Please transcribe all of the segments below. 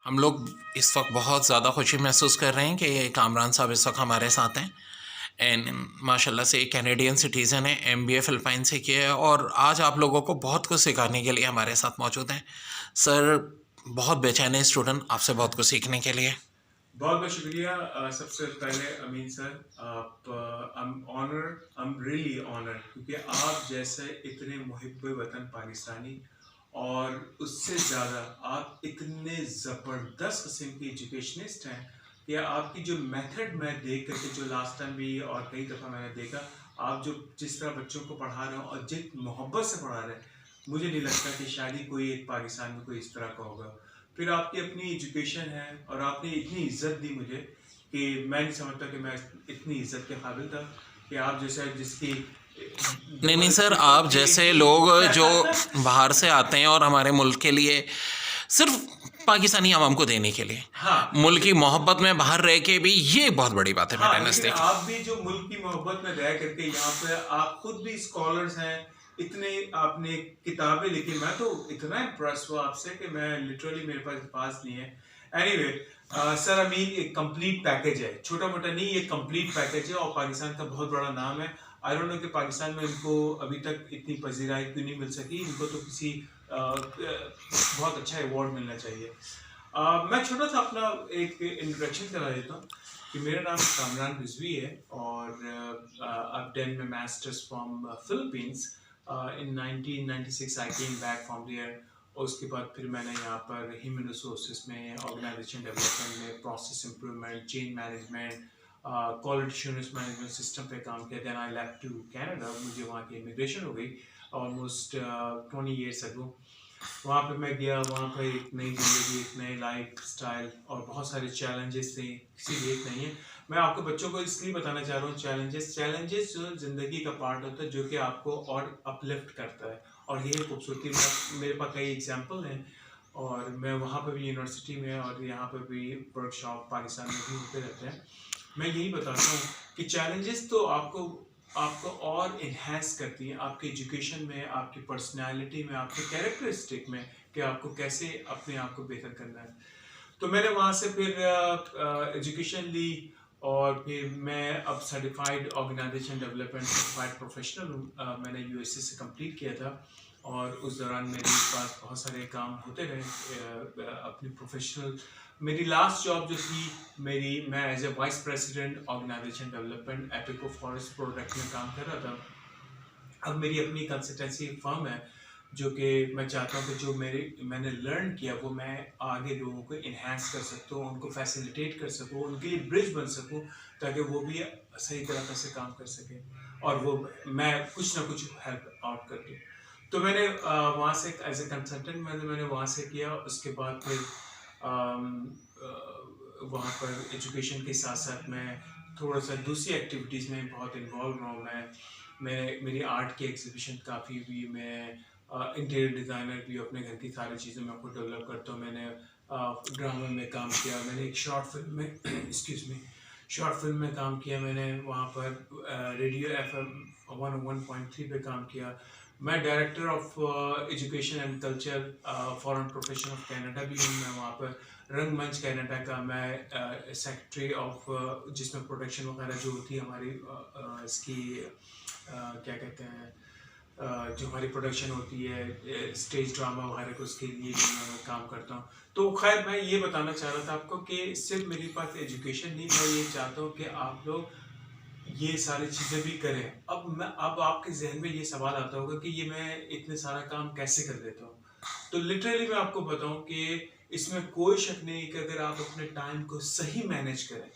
हम लोग इस वक्त बहुत ज़्यादा खुशी महसूस कर रहे हैं कि कामरान साहब इस वक्त हमारे साथ हैं। एंड माशाल्लाह से एक कैनेडियन सिटीज़न है, एमबीए फ़िलिपाइन से किया है और आज आप लोगों को बहुत कुछ सिखाने के लिए हमारे साथ मौजूद हैं। सर, बहुत बेचैन है स्टूडेंट आपसे बहुत कुछ सीखने के लिए। बहुत बहुत शुक्रिया। सबसे पहले अमीन सर, आप आई एम रियली ऑनर्ड क्योंकि आप जैसे इतने मुहिब वतन पाकिस्तानी और उससे ज़्यादा आप इतने ज़बरदस्त किस्म के एजुकेशनिस्ट हैं कि आपकी जो मेथड मैं देख करके जो लास्ट टाइम भी और कई दफ़ा मैंने देखा, आप जो जिस तरह बच्चों को पढ़ा रहे हो और जिस मोहब्बत से पढ़ा रहे हैं, मुझे नहीं लगता कि शायद ही कोई एक पाकिस्तान में कोई इस तरह का होगा। फिर आपकी अपनी एजुकेशन है और आपने इतनी इज्जत दी मुझे कि मैं नहीं समझता कि मैं इतनी इज्जत के काबिल था कि आप जैसा जिसकी नहीं नहीं सर, ज़बरदस्ती आप पक्की जैसे लोग जो बाहर से आते हैं और हमारे मुल्क के लिए सिर्फ पाकिस्तानी आवाम को देने के लिए हाँ मुल्क की मोहब्बत में बाहर रह के भी, ये बहुत बड़ी बात है हाँ, मेरे लेकिन नज़दीक। आप भी जो मुल्क की मोहब्बत में रह करके यहाँ पे आप खुद भी स्कॉलर्स हैं, इतने आपने किताबें लिखी, मैं तो इतना इम्प्रेस हुआ आपसे कि मैं लिटरली मेरे पास नहीं है। एनीवे सर, अमीन एक कंप्लीट पैकेज है, छोटा मोटा नहीं, ये कंप्लीट पैकेज है और पाकिस्तान का बहुत बड़ा नाम है। आई डोंट नो कि पाकिस्तान में इनको अभी तक इतनी पजीराई क्यों नहीं मिल सकी। इनको तो किसी बहुत अच्छा अवार्ड मिलना चाहिए। मैं छोटा सा अपना एक इंट्रोडक्शन करा देता हूँ कि मेरा नाम कामरान रिजवी है और I've done my masters from Philippines in 1996 I came back from there। और उसके बाद फिर मैंने यहाँ पर ह्यूमन रिसोर्सेज में, ऑर्गेनाइजेशन डेवलपमेंट में, process improvement, change management, quality assurance management system पे काम किया। Then I left to Canada, मुझे वहाँ की इमिग्रेशन हो गई ऑलमोस्ट 20 ईयर्स अगो। वहाँ पे मैं गया, वहाँ पर एक नई ज़िंदगी, एक नई लाइफ स्टाइल और बहुत सारे चैलेंजेस थे, किसी भी एक नहीं है। मैं आपको बच्चों को इसलिए बताना चाह रहा हूँ चैलेंजेस जो ज़िंदगी का पार्ट होता है, जो कि आपको और अपलिफ्ट करता है और यही खूबसूरती। मेरे पास कई एग्जाम्पल हैं और मैं वहाँ पर भी यूनिवर्सिटी में और यहाँ पर भी वर्कशॉप पाकिस्तान में भी होते रहते हैं। मैं यही बताता हूँ कि चैलेंजेस तो आपको आपको और इन्हेंस करती हैं आपके एजुकेशन में, आपकी पर्सनालिटी में, आपके कैरेक्टरिस्टिक में, कि आपको कैसे अपने आप को बेहतर करना है। तो मैंने वहाँ से फिर एजुकेशन ली और फिर मैं अब certified organisation development certified professional हूँ। मैंने यूएसए से कंप्लीट किया था और उस दौरान मेरे पास बहुत सारे काम होते रहे अपनी प्रोफेशनल। मेरी लास्ट जॉब जो थी मेरी, मैं as a vice president organisation development Epico forest product में काम कर रहा था। अब मेरी अपनी कंसल्टेंसी फर्म है जो कि मैं चाहता हूँ कि जो मैंने लर्न किया वो मैं आगे लोगों को इन्हेंस कर सकता हूँ, उनको फैसिलिटेट कर सकूँ, उनके लिए ब्रिज बन सकूँ ताकि वो भी सही तरीके से काम कर सकें और वो मैं कुछ ना कुछ हेल्प आउट कर दूँ। तो मैंने वहाँ से एज ए कंसल्टेंट मैंने वहाँ से किया। उसके बाद फिर वहाँ पर एजुकेशन के साथ साथ मैं थोड़ा सा दूसरी एक्टिविटीज़ में बहुत इन्वॉल्व रहा हूँ। मैं मेरी आर्ट की एग्जीबिशन काफ़ी हुई। मैं इंटीरियर डिज़ाइनर भी, अपने घर की सारी चीज़ें मैं खुद डेवलप करता हूँ। मैंने ड्रामा में काम किया, मैंने एक शॉर्ट फिल्म में एक्सक्यूज़ मी, शॉर्ट फिल्म में काम किया। मैंने वहाँ पर रेडियो FM 101.3 पे काम किया। मैं director of education and culture foreign profession of Canada भी हूँ। मैं वहाँ पर रंगमंच कनाडा का मैं सेक्रेटरी ऑफ, जिसमें प्रोडक्शन वगैरह जो होती है हमारी इसकी क्या कहते हैं, जो हमारी प्रोडक्शन होती है स्टेज ड्रामा वगैरह को, उसके लिए भी मैं काम करता हूँ। तो खैर मैं ये बताना चाह रहा था आपको कि सिर्फ मेरे पास एजुकेशन नहीं, मैं ये चाहता हूँ कि आप लोग ये सारी चीज़ें भी करें। अब आपके जहन में ये सवाल आता होगा कि ये मैं इतने सारा काम कैसे कर देता हूँ। तो लिटरली मैं आपको बताऊं कि इसमें कोई शक नहीं कि अगर आप अपने टाइम को सही मैनेज करें,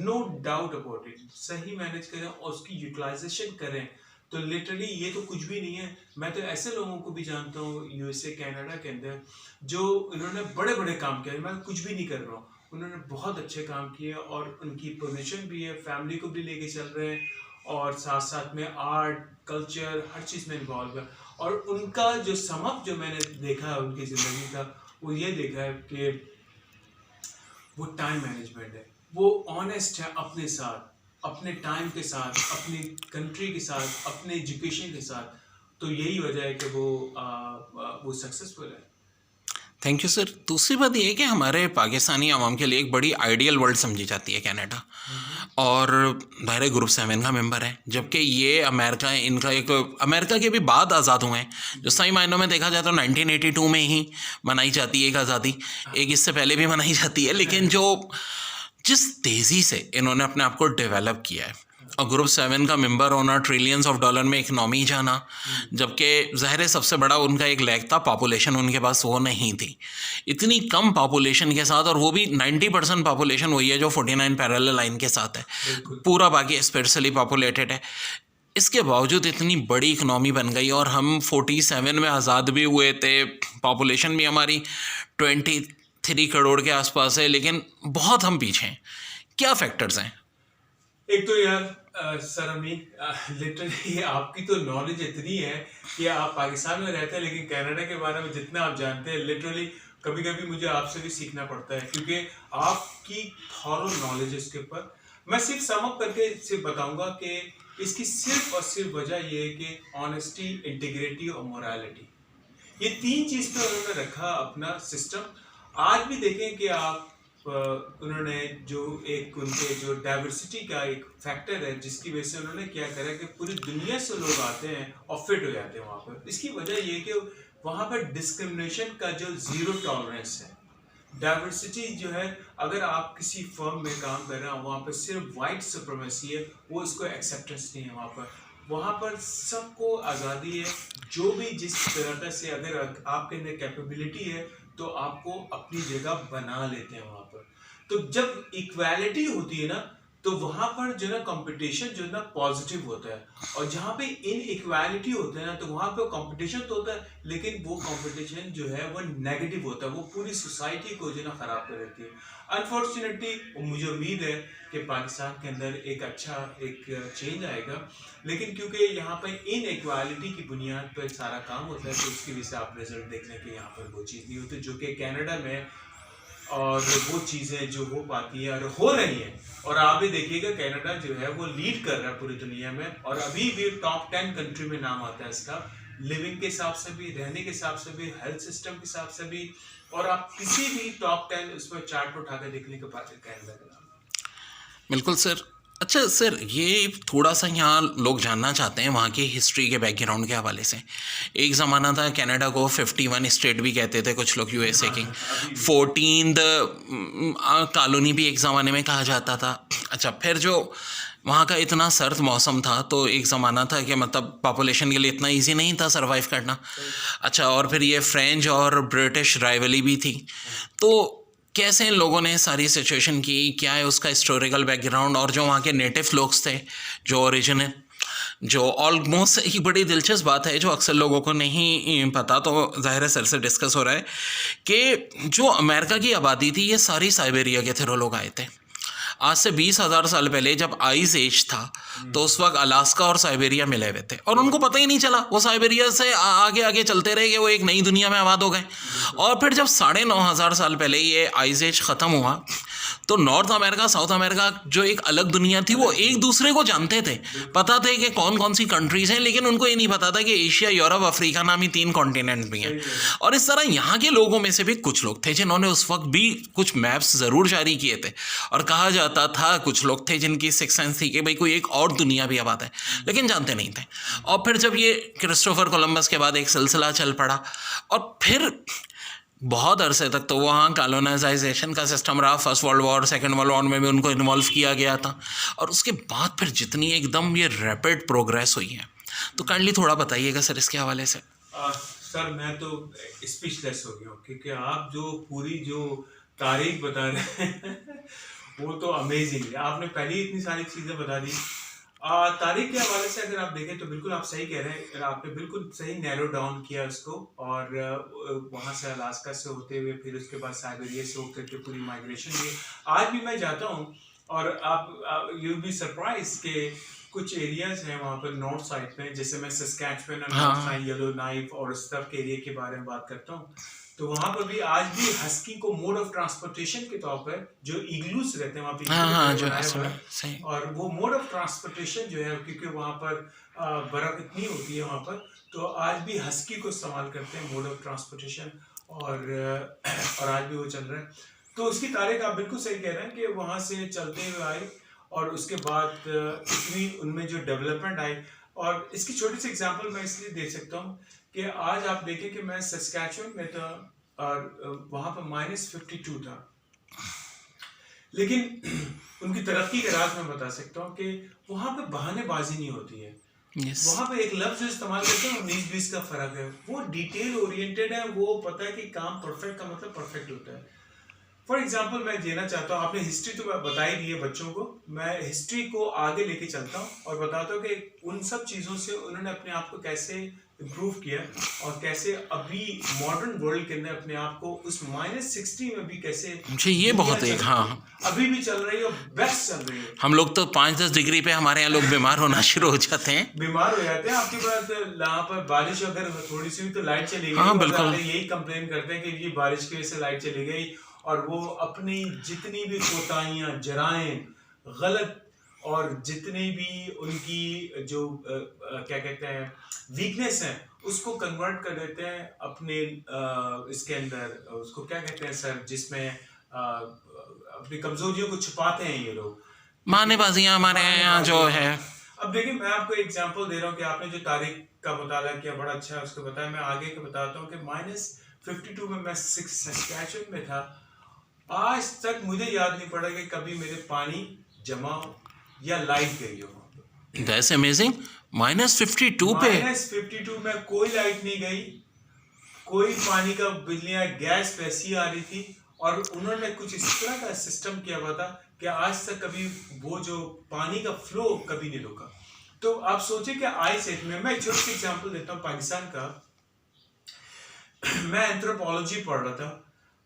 नो डाउट अबाउट इट, सही मैनेज करें और उसकी यूटिलाइजेशन करें, तो लिटरली ये तो कुछ भी नहीं है। मैं तो ऐसे लोगों को भी जानता हूँ यूएसए कनाडा के अंदर जो इन्होंने बड़े बड़े काम किए, मैं कुछ भी नहीं कर रहा हूँ, उन्होंने बहुत अच्छे काम किए और उनकी पोजीशन भी है, फैमिली को भी लेके चल रहे हैं और साथ साथ में आर्ट कल्चर हर चीज़ में इन्वॉल्व है। और उनका जो समअप जो मैंने देखा है उनकी ज़िंदगी का, वो ये देखा है कि वो टाइम मैनेजमेंट है, वो ऑनेस्ट है अपने साथ, अपने टाइम के साथ, अपनी कंट्री के साथ, अपने एजुकेशन के साथ। तो यही वजह है कि वो सक्सेसफुल है। Thank you sir. दूसरी बात ये है कि हमारे पाकिस्तानी आवाम के लिए एक बड़ी आइडियल वर्ल्ड समझी जाती है कनाडा, और ज़ाहिर है ग्रुप 7 का मेंबर है, जबकि ये अमेरिका, इनका एक अमेरिका के भी बाद आज़ाद हुए हैं, जो सही मायनों में देखा जाए तो 1982 में ही मनाई जाती है एक आज़ादी, एक इससे पहले भी मनाई जाती है, लेकिन जो जिस तेज़ी से इन्होंने अपने आप को डेवलप किया है और ग्रुप 7 का मेंबर होना, ट्रिलियंस ऑफ डॉलर में इकनॉमी जाना, जबकि ज़ाहिर है सबसे बड़ा उनका एक लैग था, पॉपुलेशन उनके पास वो नहीं थी। इतनी कम पॉपुलेशन के साथ, और वो भी 90% पॉपुलेशन वही है जो 49 पैरेलल लाइन के साथ है, पूरा बाकी स्पेशली पॉपुलेटेड है। इसके बावजूद इतनी बड़ी इकनॉमी बन गई, और हम 47 में आज़ाद भी हुए थे, पॉपुलेशन भी हमारी 23 करोड़ के आसपास है, लेकिन बहुत हम पीछे हैं। क्या फैक्टर्स हैं? एक तो यार सर अमीन, लिटरली आपकी तो नॉलेज इतनी है कि आप पाकिस्तान में रहते हैं, लेकिन कनाडा के बारे में जितना आप जानते हैं, लिटरली कभी कभी मुझे आपसे भी सीखना पड़ता है, क्योंकि आपकी थॉरो नॉलेज है इसके ऊपर। मैं सिर्फ सम अप करके सिर्फ बताऊंगा कि इसकी सिर्फ और सिर्फ वजह ये है कि ऑनेस्टी, इंटीग्रिटी और मोरालिटी, ये तीन चीज पे उन्होंने रखा अपना सिस्टम। आज भी देखें कि आप उन्होंने जो एक उनके जो डाइवर्सिटी का एक फैक्टर है, जिसकी वजह से उन्होंने क्या करा कि पूरी दुनिया से लोग आते हैं और फिट हो जाते हैं वहाँ पर। इसकी वजह ये कि वहाँ पर डिस्क्रिमिनेशन का जो जीरो टॉलरेंस है। डाइवर्सिटी जो है, अगर आप किसी फर्म में काम कर रहे हैं, वहाँ पर सिर्फ वाइट सुप्रीमेसी है, वो इसको एक्सेप्टेंस नहीं है वहाँ पर। वहाँ पर सबको आज़ादी है, जो भी जिस तरह से अगर आपके अंदर कैपेबिलिटी है तो आपको अपनी जगह बना लेते हैं वहाँ पर। तो जब इक्वालिटी होती है ना, तो वहाँ पर जो ना कंपटीशन जो है ना पॉजिटिव होता है, और जहाँ पे इन इक्वालिटी होता है ना, तो वहाँ पे कंपटीशन तो होता है, लेकिन वो कंपटीशन जो है वो नेगेटिव होता है, वो पूरी सोसाइटी को जो ना खराब कर देती है। अनफॉर्चुनेटली मुझे उम्मीद है कि पाकिस्तान के अंदर एक अच्छा एक चेंज आएगा, लेकिन क्योंकि यहाँ पर इन इक्वालिटी की बुनियाद पर सारा काम होता है, तो उसकी वजह से आप रिजल्ट देख लें कि यहाँ पर वो चीज़ नहीं होती जो कि कनाडा में, और वो चीज़ें जो हो पाती है और हो रही हैं। और आप भी देखिएगा कनाडा जो है वो लीड कर रहा है पूरी दुनिया में, और अभी भी टॉप 10 कंट्री में नाम आता है इसका, लिविंग के हिसाब से भी, रहने के हिसाब से भी, हेल्थ सिस्टम के हिसाब से भी। और आप किसी भी टॉप 10 उसमें चार्ट पर उठाकर देखने के बाद कनाडा का नाम। बिल्कुल सर। अच्छा सर, ये थोड़ा सा यहाँ लोग जानना चाहते हैं वहाँ की हिस्ट्री के बैकग्राउंड के हवाले से। एक ज़माना था कनाडा को 51 स्टेट भी कहते थे कुछ लोग, यूएसए की 14th कॉलोनी भी एक ज़माने में कहा जाता था। अच्छा, फिर जो वहाँ का इतना सर्द मौसम था, तो एक ज़माना था कि मतलब पॉपुलेशन के लिए इतना इजी नहीं था सरवाइव करना। अच्छा, और फिर ये फ्रेंच और ब्रिटिश राइवली भी थी। तो कैसे इन लोगों ने सारी सिचुएशन की, क्या है उसका हिस्टोरिकल बैकग्राउंड, और जो वहाँ के नेटिव लोग थे जो ओरिजिनल, जो ऑलमोस्ट एक बड़ी दिलचस्प बात है जो अक्सर लोगों को नहीं पता, तो ज़ाहिर है सर से डिस्कस हो रहा है कि जो अमेरिका की आबादी थी ये सारी साइबेरिया के थे लोग आए थे। आज से 20,000 साल पहले जब आइस एज था, तो उस वक्त अलास्का और साइबेरिया मिले हुए थे, और उनको पता ही नहीं चला, वो साइबेरिया से आगे आगे चलते रहे कि वो एक नई दुनिया में आबाद हो गए। और फिर जब 9,500 साल पहले ये आइस एज ख़त्म हुआ, तो नॉर्थ अमेरिका, साउथ अमेरिका जो एक अलग दुनिया थी, वो एक दूसरे को जानते थे, पता थे कि कौन कौन सी कंट्रीज़ हैं, लेकिन उनको ये नहीं पता था कि एशिया, यूरोप, अफ्रीका नामी 3 कॉन्टिनेंट भी हैं। और इस तरह यहाँ के लोगों में से भी कुछ लोग थे जिन्होंने उस वक्त भी कुछ मैप्स ज़रूर जारी किए थे, और कहा जाता था कुछ लोग थे जिनकी सिक्स सेंस थी कि भाई कोई एक और दुनिया भी आबाद है, लेकिन जानते नहीं थे। और फिर जब ये क्रिस्टोफर कोलंबस के बाद एक सिलसिला चल पड़ा, और फिर बहुत अरसे तक तो वहाँ कॉलोनाइजेशन का सिस्टम रहा। First world war, second world war में भी उनको इन्वॉल्व किया गया था, और उसके बाद फिर जितनी एकदम ये रैपिड प्रोग्रेस हुई है, तो काइंडली थोड़ा बताइएगा सर इसके हवाले से। सर मैं तो स्पीचलेस हो गया हूँ, क्योंकि आप जो पूरी जो तारीख बता रहे हैं वो तो अमेजिंग है। आपने पहले ही इतनी सारी चीज़ें बता दी। तारीख के हवाले से अगर आप देखें तो बिल्कुल आप सही कह रहे हैं, आपने बिल्कुल सही नैरो डाउन किया उसको। और वहाँ से अलास्का से होते हुए फिर उसके बाद साइबेरिया से होकर के पूरी माइग्रेशन हुई। आज भी मैं जाता हूँ और आप यू बी सरप्राइज के कुछ एरियाज हैं वहाँ पर नॉर्थ साइड में, जैसे मैं सस्कैचुअन, येलो नाइफ और स्टफ के एरिया के बारे में बात करता हूँ, तो वहाँ पर भी आज भी हस्की को मोड ऑफ ट्रांसपोर्टेशन के तौर पर जो इग्लूस रहते हैं वहाँ पे, और वो मोड ऑफ ट्रांसपोर्टेशन जो है, क्योंकि वहाँ पर बर्फ इतनी होती है वहाँ पर, तो आज भी हस्की को इस्तेमाल करते हैं मोड ऑफ ट्रांसपोर्टेशन। और आज भी वो चल रहा है। तो उसकी तारीख आप बिल्कुल सही कह रहे हैं कि वहाँ से चलते हुए आई और उसके बाद इतनी उनमें जो डेवलपमेंट आई। और इसकी छोटी सी एग्जांपल मैं इसलिए दे सकता हूँ कि आज आप देखें कि मैं सस्कैचुअन में था और वहाँ पर -52 था, लेकिन उनकी तरक्की का राज मैं बता सकता हूँ कि वहाँ पे बहानेबाजी नहीं होती है। यस। वहाँ पे एक लफ्ज जो इस्तेमाल करते हैं 19-20 का फर्क है, वो डिटेल ओरिएंटेड है, वो पता है कि काम परफेक्ट का मतलब परफेक्ट होता है। फॉर एग्जाम्पल मैं देना चाहता हूँ, आपने हिस्ट्री तो बता ही दी है बच्चों को, मैं हिस्ट्री को आगे लेके चलता हूँ और बताता हूँ कि उन सब चीज़ों से उन्होंने अपने आप को कैसे इम्प्रूव किया और कैसे अभी मॉडर्न वर्ल्ड के अंदर अपने आप को उस -60 में भी कैसे मुझे ये दुनिया बहुत चल एक रही हाँ है, अभी भी चल रही है और बेस्ट चल रही है। हम लोग तो 5-10 डिग्री पे हमारे यहाँ लोग बीमार होना शुरू हो जाते हैं। बीमार हो जाते हैं। आपके पास यहाँ पर बारिश अगर थोड़ी सी हुई तो लाइट चली गई, हाँ, और बिल्कुल। सारे यही कंप्लेन करते हैं कि ये बारिश की वजह से लाइट चली गई। और वो अपनी जितनी भी कोताहियां, जराइम, गलत और जितनी भी उनकी जो क्या कहते हैं वीकनेस है, उसको कन्वर्ट कर देते हैं अपने इसके अंदर, उसको क्या कहते हैं सर, जिसमें अपनी कमजोरियों को छुपाते हैं ये लोग। बहानेबाजियाँ हमारे यहाँ जो है। अब देखिए मैं आपको एग्जांपल दे रहा हूँ कि आपने जो तारीख का मुताला किया बड़ा अच्छा है, उसको बताया। मैं आगे के बताता हूँ कि -52 में मैं सस्कैचुअन में था। आज तक मुझे याद नहीं पड़ा कि कभी मेरे पानी जमा हो या लाइट गई हो। That's amazing. -52 पे -52 में कोई लाइट नहीं गई, कोई पानी का बिजलियां गैस वैसी आ रही थी, और उन्होंने कुछ इस तरह का सिस्टम किया हुआ था कि आज तक कभी वो जो पानी का फ्लो कभी नहीं रुका। तो आप सोचिए कि आई सेट में मैं छोटी सी एग्जांपल देता हूँ पाकिस्तान का। मैं एंथ्रोपोलॉजी पढ़ रहा था,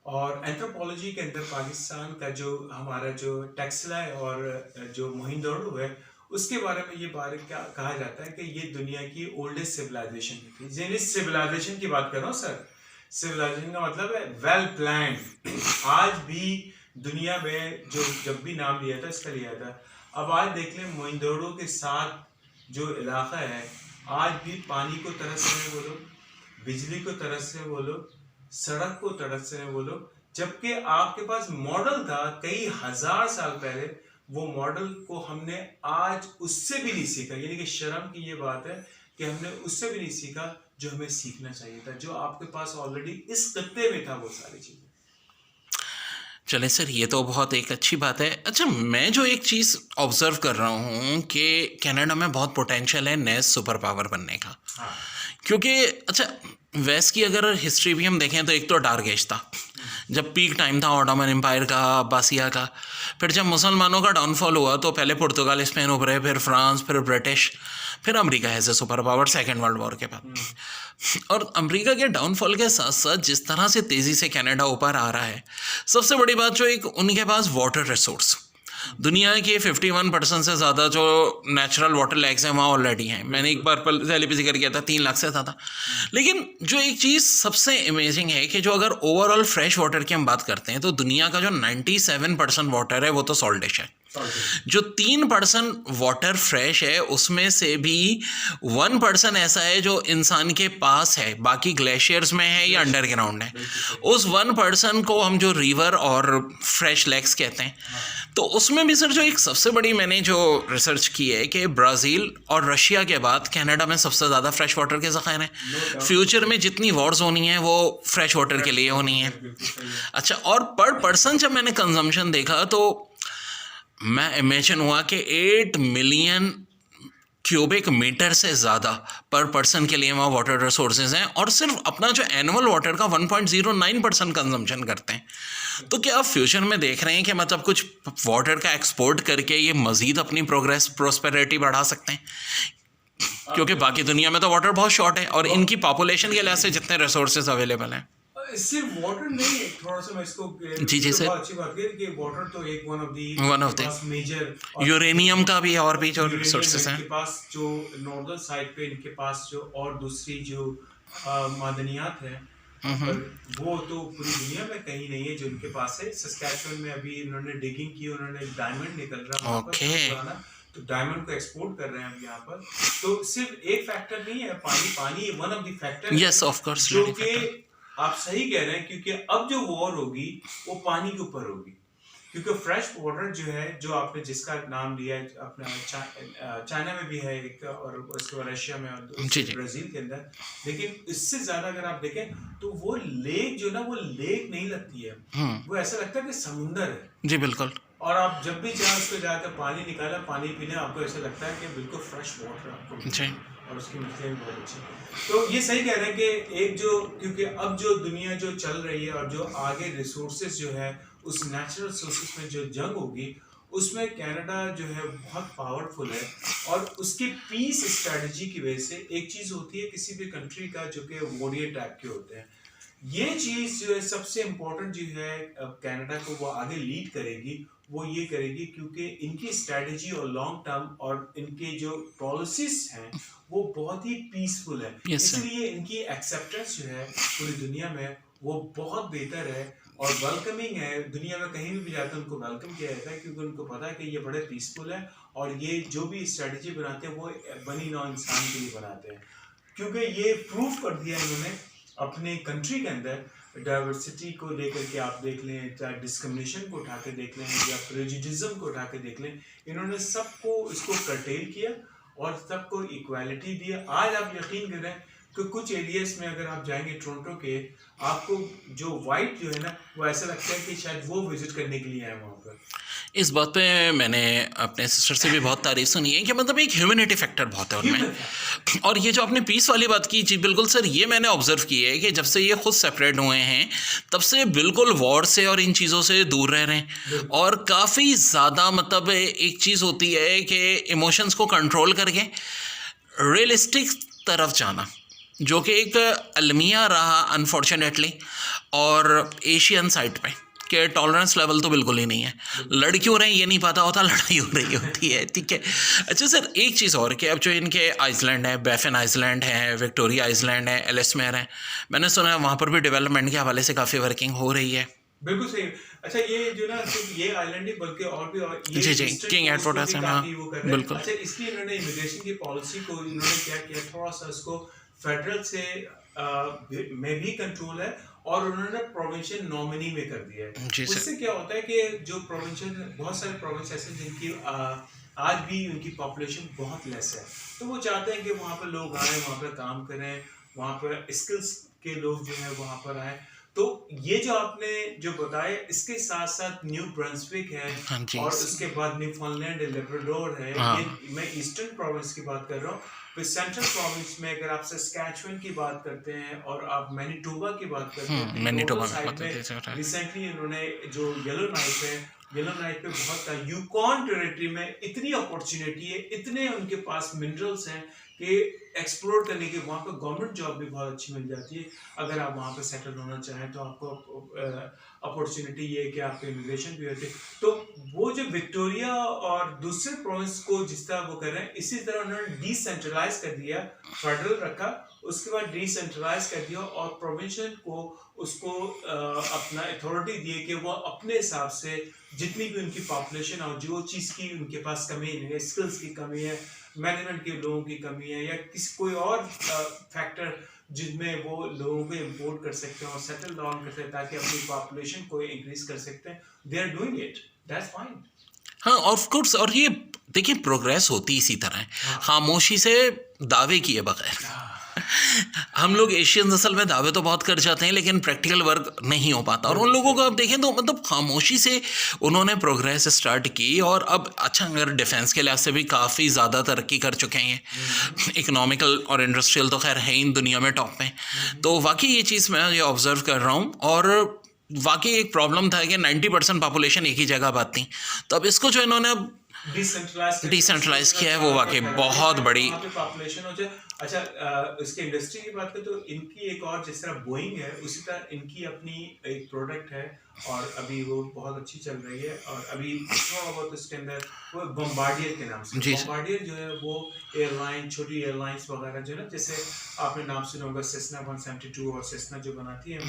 और एंथ्रोपोलॉजी के अंदर पाकिस्तान का जो हमारा जो टेक्सला है और जो मोहिंजोदड़ो है, उसके बारे में ये बारे क्या कहा जाता है कि ये दुनिया की ओल्डेस्ट सिविलाइजेशन थी। जिस सिविलाइजेशन की बात कर रहा हूँ सर, सिविलाइजेशन का मतलब है वेल प्लान्ड। आज भी दुनिया में जो जब भी नाम लिया था इसका लिया था। अब आज देख लें मोहिंजोदड़ो के साथ जो इलाका है, आज भी पानी को तरस रहे हैं वो लोग, बिजली को तरस रहे हैं वो लोग, सड़क को तरस रहे हैं वो लोग, जबकि आपके पास मॉडल था कई हजार साल पहले। वो मॉडल को हमने आज उससे भी नहीं सीखा। यानी कि शर्म की ये बात है कि हमने उससे भी नहीं सीखा जो हमें सीखना चाहिए था, जो आपके पास ऑलरेडी इस खत्ते में था वो सारी चीजें। चले सर, ये तो बहुत एक अच्छी बात है। अच्छा, मैं जो एक चीज़ ऑब्जर्व कर रहा हूँ कि कनाडा में बहुत पोटेंशियल है नए सुपर पावर बनने का। हाँ। क्योंकि अच्छा, वेस्ट की अगर हिस्ट्री भी हम देखें तो एक तो डार्क एज था, जब पीक टाइम था ऑटोमन एम्पायर का, अब्बासिया का। फिर जब मुसलमानों का डाउनफॉल हुआ तो पहले पुर्तगाल, स्पेन उभरे, फिर फ्रांस, फिर ब्रिटिश, फिर America as a super power second world war के बाद। और अमेरिका के डाउनफॉल के साथ साथ जिस तरह से तेज़ी से कनाडा ऊपर आ रहा है, सबसे बड़ी बात जो एक उनके पास वाटर रिसोर्स, दुनिया के 51% से ज़्यादा जो नेचुरल वाटर लेक्स हैं वहाँ ऑलरेडी हैं। मैंने एक बार पहले भी जिक्र किया था 3 लाख से ज़्यादा। लेकिन जो एक चीज़ सबसे अमेजिंग है कि जो अगर ओवरऑल फ्रेश वाटर की हम बात करते हैं तो दुनिया का जो 97% वाटर है वो तो सॉल्ट डिश है। जो 3% वाटर फ्रेश है उसमें से भी 1% ऐसा है जो इंसान के पास है, बाकी ग्लेशियर्स में है या अंडरग्राउंड है। उस 1% को हम जो रिवर और फ्रेश लेक्स कहते हैं, तो उसमें भी सर जो एक सबसे बड़ी मैंने जो रिसर्च की है कि ब्राज़ील और रशिया के बाद कनाडा में सबसे ज़्यादा फ्रेश वाटर के ज़खायर हैं। फ्यूचर में जितनी वॉर्स होनी है वो फ्रेश वाटर के लिए होनी है। अच्छा, और पर पर्सन जब मैंने कंजम्पशन देखा तो मैं इमेजिन हुआ कि 8 मिलियन क्यूबिक मीटर से ज़्यादा पर पर्सन के लिए वहाँ वाटर रिसोर्सेज हैं, और सिर्फ अपना जो एनुअल वाटर का 1.09% कंजम्पशन करते हैं। तो क्या आप फ्यूचर में देख रहे हैं कि मतलब कुछ वाटर का एक्सपोर्ट करके ये मज़ीद अपनी प्रोस्पेरिटी बढ़ा सकते हैं? क्योंकि बाकी दुनिया में तो वाटर बहुत शॉर्ट है और इनकी पॉपुलेशन के लिहाज से जितने रिसोर्सेज अवेलेबल हैं। सिर्फ वाटर नहीं है, थोड़ा सा मैं इसको जी जी सर, बहुत अच्छी बात है कि वाटर तो एक one of the major, uranium का भी और भी जो रिसोर्सेज हैं इनके पास, जो नॉर्दर्न साइड पे इनके पास जो और दूसरी जो मादनियात हैं, पर वो तो पूरी दुनिया में कहीं नहीं है जो इनके पास है। सस्कैचुअन में अभी इन्होंने डिगिंग की, उन्होंने डायमंड निकल रहा है, तो डायमंड को एक्सपोर्ट कर रहे हैं हम यहाँ पर। तो सिर्फ एक फैक्टर नहीं है, पानी one of the factor, yes of course, जो कि आप सही कह रहे हैं, क्योंकि अब जो वॉर होगी वो पानी के ऊपर होगी, क्योंकि फ्रेश वाटर जो है, जो आपने जिसका नाम लिया है अपना, चाइना में भी है एक, और उसके बाद रशिया में, और जी उसके जी। ब्राजील के अंदर। लेकिन इससे ज्यादा अगर आप देखें तो वो लेक जो ना, वो लेक नहीं लगती है, वो ऐसा लगता है कि समुंदर है। जी बिल्कुल। और आप जब भी चाहे उसको जाकर पानी निकाला, पानी पीने, आपको ऐसा लगता है कि बिल्कुल फ्रेश वाटर आपको जी। मिलेगी, और उसकी मछलियाँ भी बहुत अच्छी। तो ये सही कह रहे हैं कि एक जो, क्योंकि अब जो दुनिया जो चल रही है, और जो आगे रिसोर्सेज जो है, उस नेचुरल रिसोर्सेज में जो जंग होगी, उसमें कनाडा जो है बहुत पावरफुल है। और उसकी पीस स्ट्रेटजी की वजह से एक चीज होती है किसी भी कंट्री का, जो कि वॉरियर टाइप के होते हैं, ये चीज जो है सबसे इम्पोर्टेंट जो है, कनाडा को वो आगे लीड करेगी, वो ये करेगी क्योंकि इनकी स्ट्रेटजी और लॉन्ग टर्म और इनके जो पॉलिसीज हैं वो बहुत ही पीसफुल है। Yes sir. इसलिए इनकी एक्सेप्टेंस जो है पूरी दुनिया में वो बहुत बेहतर है, और वेलकमिंग है। दुनिया में कहीं भी जाते हैं उनको वेलकम किया जाता है, क्योंकि उनको पता है कि ये बड़े पीसफुल है, और ये जो भी स्ट्रेटजी बनाते हैं वो बनी नौ इंसान के लिए बनाते हैं। क्योंकि ये प्रूव कर दिया इन्होंने अपने कंट्री के अंदर, डाइवर्सिटी को लेकर के आप देख लें, चाहे डिस्क्रिमिनेशन को उठा के देख लें, या प्रेजुडिज्म को उठा के देख लें, इन्होंने सबको इसको कर्टेल किया और सबको इक्वालिटी दी। आज आप यकीन करें कि कुछ एरियाज में अगर आप जाएंगे टोरंटो के, आपको जो वाइट जो है ना, वो ऐसा लगता है कि शायद वो विजिट करने के लिए आए वहाँ पर। इस बात पे मैंने अपने सिस्टर से भी बहुत तारीफ सुनी है कि मतलब एक ह्यूमैनिटी फैक्टर बहुत है ह्यूमन उनमें। और ये जो आपने पीस वाली बात की, जी बिल्कुल सर, ये मैंने ऑब्जर्व की है कि जब से ये खुद सेपरेट हुए हैं तब से बिल्कुल वॉर से और इन चीज़ों से दूर रह रहे हैं। और काफ़ी ज़्यादा मतलब एक चीज़ होती है कि इमोशंस को कंट्रोल करके रियलिस्टिक तरफ जाना, जो कि एक अलमिया रहा अनफॉर्चुनेटली, और एशियन साइड पे कि टॉलरेंस लेवल तो बिल्कुल ही नहीं है। लड़ क्यों रहे हैं ये नहीं पता होता, लड़ाई हो रही होती है, ठीक है। अच्छा सर, एक चीज़ और कि अब जो इनके आइसलैंड है, बैफिन आइसलैंड है, विक्टोरिया आइसलैंड है, एलिसमेयर है, मैंने सुना है वहाँ पर भी डेवलपमेंट के हवाले से काफ़ी वर्किंग हो रही है। बिल्कुल सही। अच्छा, ये जो ना सिर्फ ये आइलैंड ही बल्कि और भी, और ये जी जी, ईस्टर्न किंग कोस्ट एडवर्ड को भी आइलैंड, हाँ काफी वो कर रहे हैं। बिल्कुल। अच्छा, इसलिए इन्होंने इमिग्रेशन की पॉलिसी को इन्होंने क्या किया, थोड़ा सा इसको फेडरल से में भी कंट्रोल है, और उन्होंने प्रोविंशियल नॉमिनी में कर दिया है। जी सर। उससे क्या होता है कि जो प्रोविंशियल, बहुत सारे प्रोविंस ऐसे हैं जिनकी आज भी उनकी पॉपुलेशन बहुत लेस है, तो वो चाहते हैं कि वहाँ पर लोग आए, वहाँ पर काम करें, वहाँ पर स्किल्स के लोग जो है वहाँ पर आए। तो ये जो आपने जो बताया, इसके साथ साथ न्यू ब्रंसविक है, हाँ जी। और उसके बाद न्यूफाउंडलैंड है, लेब्राडोर है। हाँ। ये मैं ईस्टर्न प्रोविंस की बात कर रहा हूँ। फिर सेंट्रल प्रोविंस में अगर आप सस्कैचुअन की बात करते हैं, और आप मैनिटोबा की बात करते हैं, तो मैनिटोबा नोबल में साइड बात में होती है। रिसेंटली इन्होंने जो येलो नाइफ है, येलो नाइफ पे बहुत था। यूकॉन टेरिटरी में इतनी अपॉर्चुनिटी है, इतने उनके पास मिनरल्स हैं कि एक्सप्लोर करने के, वहाँ पर गवर्नमेंट जॉब भी बहुत अच्छी मिल जाती है। अगर आप वहाँ पर सेटल होना चाहें तो आपको अपॉर्चुनिटी ये है कि आपको इमिग्रेशन भी होती है। तो वो जो विक्टोरिया और दूसरे प्रोविंस को जिस तरह वो कर रहे हैं, इसी तरह उन्होंने डिसेंट्रलाइज कर दिया, फेडरल रखा, उसके बाद डिसेंट्रलाइज कर दिया, और प्रोविंशियल को उसको अपना अथॉरिटी दिए कि वो अपने हिसाब से जितनी भी उनकी पॉपुलेशन और जो चीज़ की उनके पास कमी है, स्किल्स की कमी है, मैनेजमेंट के लोगों की कमी है, या किसी कोई और फैक्टर जिनमें वो लोगों को इम्पोर्ट कर सकते हैं और सेटल डाउन कर सकते हैं, ताकि अपनी पॉपुलेशन को इंक्रीज कर सकते हैं, they are doing it, that's fine. हाँ ऑफ कोर्स, और ये देखिए प्रोग्रेस होती इसी तरह है, खामोशी से दावे किए बगैर। हम लोग एशियंस असल में दावे तो बहुत कर जाते हैं, लेकिन प्रैक्टिकल वर्क नहीं हो पाता। और उन लोगों को आप देखें तो मतलब खामोशी से उन्होंने प्रोग्रेस स्टार्ट की, और अब अच्छा, अगर डिफेंस के लिहाज से भी काफ़ी ज़्यादा तरक्की कर चुके हैं, इकोनॉमिकल और इंडस्ट्रियल तो खैर है ही दुनिया में टॉप में। तो वाकई ये चीज़ मैं ये ऑब्जर्व कर रहा हूँ। और वाकई एक प्रॉब्लम था कि 90% पॉपुलेशन एक ही जगह बात थी, तो अब इसको जो इन्होंने डिसेंट्रलाइज किया है, वो वाकई बहुत बड़ी। पॉपुलेशन हो जाए। अच्छा, इसके इंडस्ट्री की बात करें तो इनकी एक और, जिस तरह बोइंग है उसी तरह इनकी अपनी एक प्रोडक्ट है, और अभी वो बहुत अच्छी चल रही है। और अभी थोड़ा बहुत इसके अंदर वो बम्बार्डियर के नाम से, बम्बार्डियर जो है वो एयरलाइन, छोटी एयरलाइंस वगैरह जो है ना, जैसे आपने नाम सुना होगा सेस्ना 172 और सेस्ना जो बनाती है,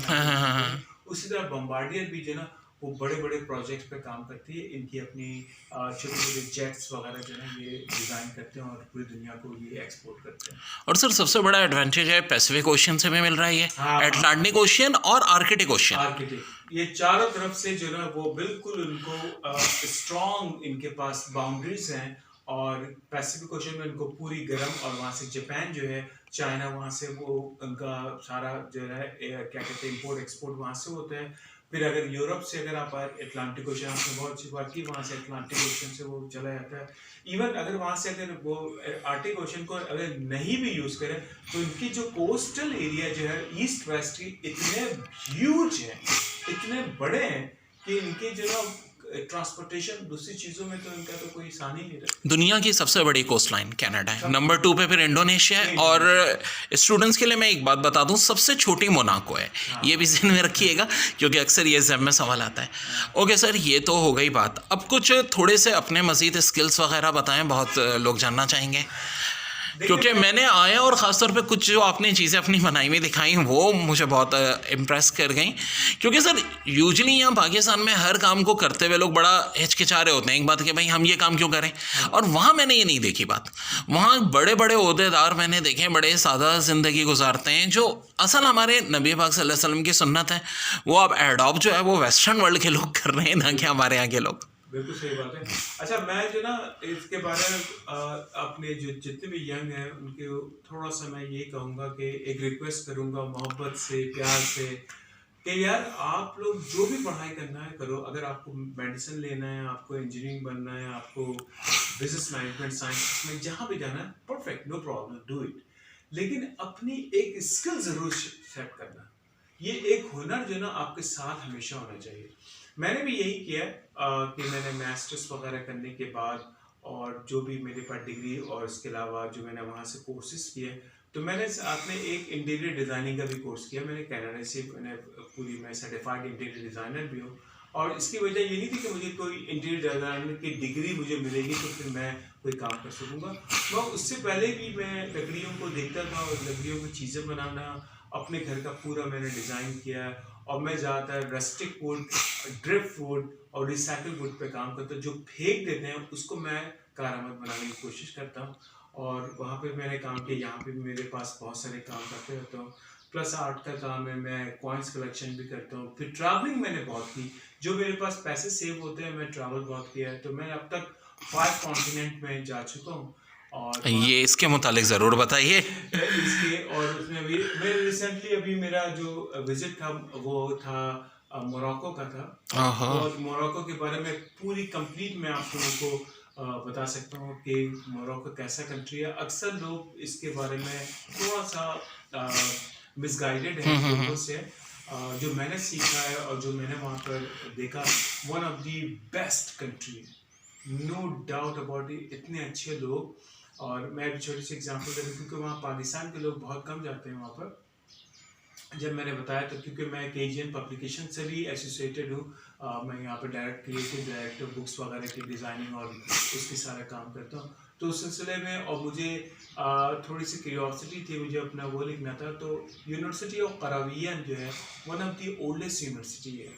उसी तरह बम्बार्डियर भी जो है ना वो बड़े-बड़े प्रोजेक्ट्स पे काम करती है। इनकी अपनी छोटे-छोटे जेट्स वगैरह जो है ये डिज़ाइन करते हैं और पूरी दुनिया को ये एक्सपोर्ट करते हैं। और सर सबसे बड़ा एडवांटेज है पैसिफिक ओशियन से भी मिल रहा है ये, हाँ, हाँ। अटलांटिक ओशियन और आर्कटिक ओशियन। आर्किटेक्ट ये चारों तरफ से जो है वो बिल्कुल उनको स्ट्रॉन्ग इनके पास बाउंड्रीज हैं और पैसिफिक ओशन में उनको पूरी गर्म और वहाँ से जापान जो है चाइना वहाँ से वो उनका सारा जो है क्या कहते हैं इंपोर्ट एक्सपोर्ट वहाँ से होता है। फिर अगर यूरोप से अगर आप अटलांटिक ओशन आपने बहुत अच्छी बात की वहाँ से अटलांटिक ओशन से वो चला जाता है। इवन अगर वहाँ से अगर वो आर्टिक ओशन को अगर नहीं भी यूज़ करें तो इनकी जो कोस्टल एरिया जो है ईस्ट वेस्ट की इतने ह्यूज हैं, इतने बड़े हैं कि इनके जो ना ट्रांसपोर्टेशन दूसरी चीज़ों में तो इनका तो कोई सानी नहीं रहता। दुनिया की सबसे बड़ी कोस्ट लाइन कनाडा है, नंबर 2 पे फिर इंडोनेशिया है, और स्टूडेंट्स के लिए मैं एक बात बता दूं, सबसे छोटी मोनाको है। ये भी ज़हन में रखिएगा क्योंकि अक्सर ये एग्जाम में सवाल आता है। ओके सर, ये तो हो गई बात। अब कुछ थोड़े से अपने मज़ीद स्किल्स वगैरह बताएं, बहुत लोग जानना चाहेंगे क्योंकि मैंने आया और ख़ासतौर पे कुछ जो आपने चीज़ें अपनी बनाई हुई दिखाई वो मुझे बहुत इम्प्रेस कर गई। क्योंकि सर यूजुअली यहाँ पाकिस्तान में हर काम को करते हुए लोग बड़ा हिचकिचा रहे होते हैं, एक बात कि भाई हम ये काम क्यों करें, और वहाँ मैंने ये नहीं देखी बात। वहाँ बड़े बड़े ओहदेदार मैंने देखे बड़े सादा ज़िंदगी गुजारते हैं, जो असल हमारे नबी पाक सल्लल्लाहु अलैहि वसल्लम की सुन्नत है वो अब एडॉप्ट जो है वो वेस्टर्न वर्ल्ड के लोग कर रहे हैं, ना कि हमारे यहाँ के लोग। बिल्कुल सही बात है। अच्छा मैं जो ना इसके बारे में अपने जो जितने भी यंग हैं उनके थोड़ा सा मैं ये कहूँगा कि एक रिक्वेस्ट करूँगा मोहब्बत से प्यार से कि यार आप लोग जो भी पढ़ाई करना है करो। अगर आपको मेडिसिन लेना है, आपको इंजीनियरिंग बनना है, आपको बिजनेस मैनेजमेंट साइंस में जहाँ भी जाना है perfect, no problem, do it. लेकिन अपनी एक स्किल ज़रूर सेट करना, ये एक हुनर जो ना आपके साथ हमेशा होना चाहिए। मैंने भी यही किया कि मैंने मास्टर्स वगैरह करने के बाद और जो भी मेरे पास डिग्री और इसके अलावा जो मैंने वहाँ से कोर्सेज किए तो मैंने साथ में एक इंटीरियर डिज़ाइनिंग का भी कोर्स किया। मैंने कनाडा से मैं सर्टिफाइड इंटीरियर डिज़ाइनर भी हूँ। और इसकी वजह ये नहीं थी कि मुझे कोई इंटीरियर डिज़ाइनर की डिग्री मुझे मिलेगी तो फिर मैं कोई काम कर सकूँगा। मैं उससे पहले भी मैं लकड़ियों को देखता था और लकड़ियों की चीज़ें बनाना, अपने घर का पूरा मैंने डिज़ाइन किया। और मैं ज़्यादातर रस्टिक वुड, ड्रिफ्ट वुड और रिसाइकिल वुड पे काम करता हूँ। जो फेंक देते हैं उसको मैं कारआमद बनाने की कोशिश करता हूँ और वहाँ पे मैंने काम किया। यहाँ पे भी मेरे पास बहुत सारे काम करते रहता हूँ। प्लस आर्ट का काम है, मैं कॉइन्स कलेक्शन भी करता हूँ। फिर ट्रैवलिंग मैंने बहुत की, जो मेरे पास पैसे सेव होते हैं मैं ट्रैवल बहुत किया है। तो मैं अब तक 5 कॉन्टिनेंट में जा चुका हूँ। और ये इसके मुतालिक ज़रूर बताइए। इसके और उसमें भी मैं रिसेंटली अभी मेरा जो विजिट था वो था मोरक्को का था। और मोरक्को के बारे में पूरी कंप्लीट मैं आप लोगों को बता सकता हूँ कि मोरक्को कैसा कंट्री है। अक्सर लोग इसके बारे में थोड़ा सा मिसगाइडेड है लोगों से। जो मैंने सीखा है और जो मैंने वहाँ पर देखा, one of the best country, no doubt about it. इतने अच्छे लोग। और मैं भी छोटी सी एग्जांपल दे दूँ क्योंकि वहाँ पाकिस्तान के लोग बहुत कम जाते हैं वहाँ पर। जब मैंने बताया तो क्योंकि मैं केजीएन पब्लिकेशन से भी एसोसिएटेड हूँ, मैं यहाँ पर डायरेक्ट क्रिएटिव डायरेक्टर बुक्स वगैरह की डिज़ाइनिंग और उसके सारा काम करता हूँ। तो उस सिलसिले में और मुझे थोड़ी सी क्यूरियोसिटी थी, मुझे अपना वो लिखना था। तो यूनिवर्सिटी ऑफ करावियन जो है one of the oldest university है।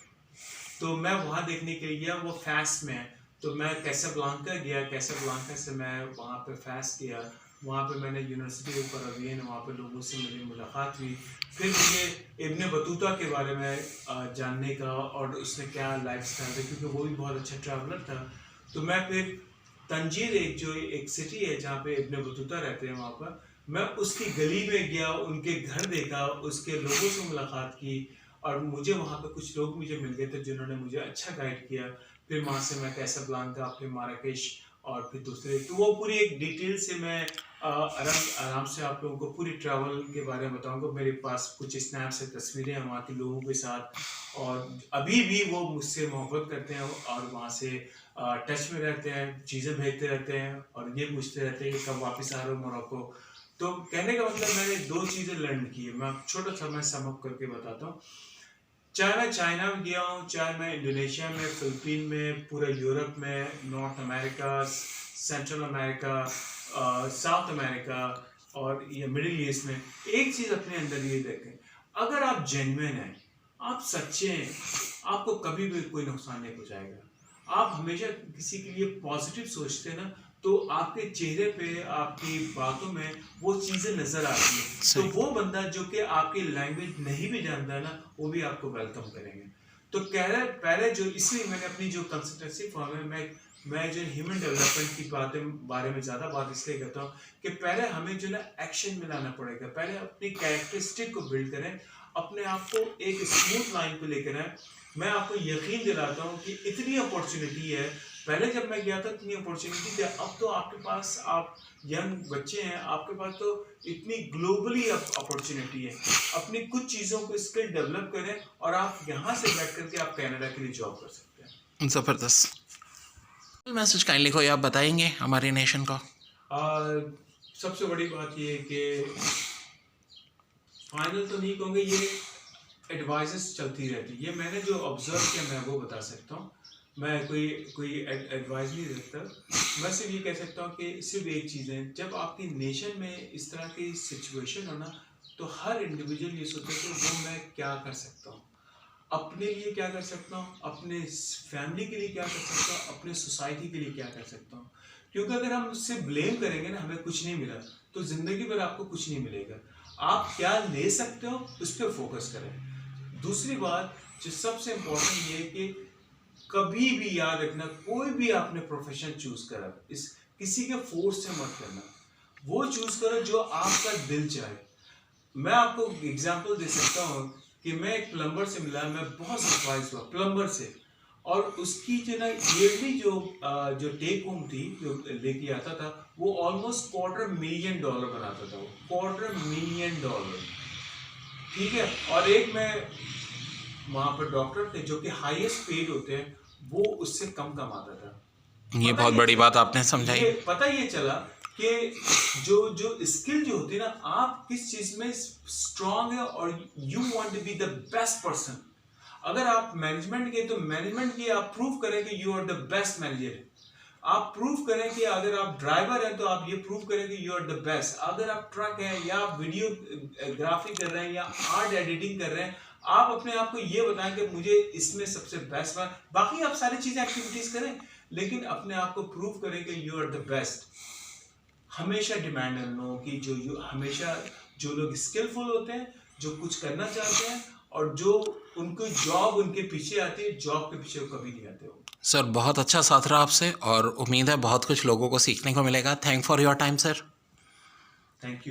तो मैं वहाँ देखने के लिए गया, वो फैस में है। तो मैं कैसाब्लांका गया, कैसाब्लांका से मैं वहाँ पे फैस किया। वहाँ पे मैंने यूनिवर्सिटी ऑफ करावियन, वहाँ पे लोगों से मेरी मुलाकात हुई। फिर मुझे इब्न बतूता के बारे में जानने का और उसने क्या लाइफस्टाइल है क्योंकि वो भी बहुत अच्छा ट्रैवलर था। तो मैं फिर तंजीर एक सिटी है जहाँ पे इब्न बतूता रहते हैं, वहाँ पर मैं उसकी गली में गया, उनके घर देखा, उसके लोगों से मुलाकात की और मुझे वहाँ पे कुछ लोग मुझे मिल गए थे जिन्होंने मुझे अच्छा गाइड किया। फिर वहाँ से मैं कैसाब्लांका, फिर माराकेश और फिर दूसरे, तो वो पूरी एक डिटेल से मैं आराम से आप लोगों को पूरी ट्रैवल के बारे में बताऊंगा। मेरे पास कुछ स्नैप्स है, तस्वीरें हैं वहाँ के लोगों के साथ और अभी भी वो मुझसे मोहब्बत करते हैं और वहाँ से टच में रहते हैं, चीज़ें भेजते रहते हैं और ये पूछते रहते हैं कि कब वापस आ रहे हो मोरक्को। तो कहने का मतलब मैंने 2 चीज़ें लर्न की है। मैं छोटा सा मैं सम अप करके बताता हूँ। चाहे मैं चाइना में गया हूँ, चाहे मैं इंडोनेशिया में, फिलिपीन में, पूरे यूरोप में, north America, central America, south America और ये मिडिल ईस्ट में, एक चीज़ अपने अंदर ये देखें, अगर आप जेन्युइन हैं, आप सच्चे हैं, आपको कभी भी कोई नुकसान नहीं पहुंचाएगा। आप हमेशा किसी के लिए पॉजिटिव सोचते हैं ना, तो आपके चेहरे पे, आपकी बातों में वो चीज़ें नज़र आती हैं। तो सही। वो बंदा जो कि आपकी लैंग्वेज नहीं भी जानता है ना, वो भी आपको वेलकम करेंगे। तो कह रहे पहले जो, इसलिए मैंने अपनी जो कंसल्टेंसी फर्म है, मैं जो ह्यूमन डेवलपमेंट की बातें बारे में ज़्यादा बात इसलिए करता हूँ कि पहले हमें जो ना एक्शन में लाना पड़ेगा। पहले अपनी कैरेक्टरिस्टिक को बिल्ड करें, अपने आप को एक स्मूथ लाइन पे लेकर आए। मैं आपको यकीन दिलाता हूँ कि इतनी अपॉर्चुनिटी है। पहले जब मैं गया था इतनी अपॉर्चुनिटी थी, अब तो आपके पास, आप यंग बच्चे हैं, आपके पास तो इतनी ग्लोबली अपॉर्चुनिटी है। अपनी कुछ चीज़ों को स्किल डेवलप करें और आप यहाँ से बैठ करके आप कनाडा के लिए जॉब कर सकते हैं। ज़बरदस्त मैसेज काइंडली कोई आप बताएंगे हमारी नेशन को? सबसे बड़ी बात ये है कि फाइनल तो नहीं कहूँगे, ये एडवाइजेस चलती रहती है। ये मैंने जो ऑब्जर्व किया मैं वो बता सकता हूँ। मैं कोई एडवाइस नहीं देता। मैं सिर्फ ये कह सकता हूँ कि सिर्फ एक चीज़ है, जब आपकी नेशन में इस तरह की सिचुएशन हो ना, तो हर इंडिविजुअल ये सोचे कि वो मैं क्या कर सकता हूँ, अपने लिए क्या कर सकता हूँ, अपने फैमिली के लिए क्या कर सकता हूँ, अपने सोसाइटी के लिए क्या कर सकता हूँ। क्योंकि अगर हम उससे ब्लेम करेंगे ना, हमें कुछ नहीं मिला, तो ज़िंदगी भर आपको कुछ नहीं मिलेगा। आप क्या ले सकते हो उस पर फोकस करें। दूसरी बात जो सबसे इम्पोर्टेंट ये है कि कभी भी याद रखना, कोई भी आपने प्रोफेशन चूज करा, इस किसी के फोर्स से मत करना, वो चूज करो जो आपका दिल चाहे। मैं आपको एग्जांपल दे सकता हूँ कि मैं एक प्लम्बर से मिला, मैं बहुत सरप्राइज हुआ प्लम्बर से। और उसकी जो ना ईयरली जो टेक होम थी जो लेके आता था, वो ऑलमोस्ट $250,000 बनाता था, वो $250,000। ठीक है। और एक मैं वहाँ पर डॉक्टर थे जो कि हाईएस्ट पेड होते हैं, वो उससे कम कमाता था। ये बहुत बड़ी बात आपने समझाई। पता ये चला कि जो स्किल जो होती है ना, आप किस चीज में स्ट्रांग है और you want to be the best person. अगर आप मैनेजमेंट के, तो मैनेजमेंट की आप प्रूव करें कि you are the best manager. आप प्रूव करें कि अगर आप ड्राइवर हैं, तो आप ये प्रूव करें कि यू आर द बेस्ट। अगर आप ट्रक हैं, या आप वीडियो ग्राफी कर रहे हैं, या आर्ट एडिटिंग कर रहे हैं, आप अपने आप को ये बताएं कि मुझे इसमें सबसे बेस्ट बना। बाकी आप सारी चीजें एक्टिविटीज करें, लेकिन अपने आप को प्रूव करें कि यू आर द बेस्ट। हमेशा डिमांड है लोगों की, हमेशा जो लोग स्किलफुल होते हैं, जो कुछ करना चाहते हैं, और जो उनको जॉब उनके पीछे आती है, जॉब के पीछे वो कभी नहीं आते हो। सर बहुत अच्छा साथ रहा आपसे और उम्मीद है बहुत कुछ लोगों को सीखने को मिलेगा। Thank for your time sir. Thank you.